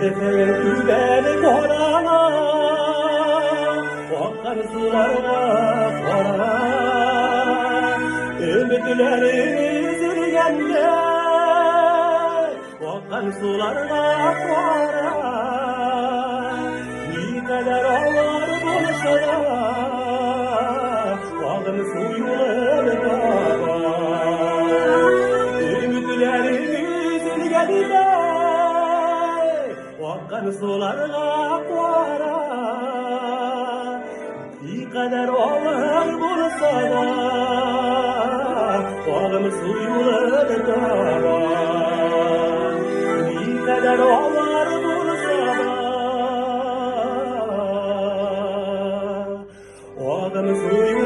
Erteğin tübeli korana, akar sularına kora. Ümitlerimiz yürüyende, akar sularına kora. Ne kadar ağır bulsa da, bağın suyunu kaba. Ümitlerimiz yürüyende, akar sularına kora. Ne kadar ağır bulsa da, bağın suyunu kaba. Ne kadar ağır bulsa da, bağın suyunu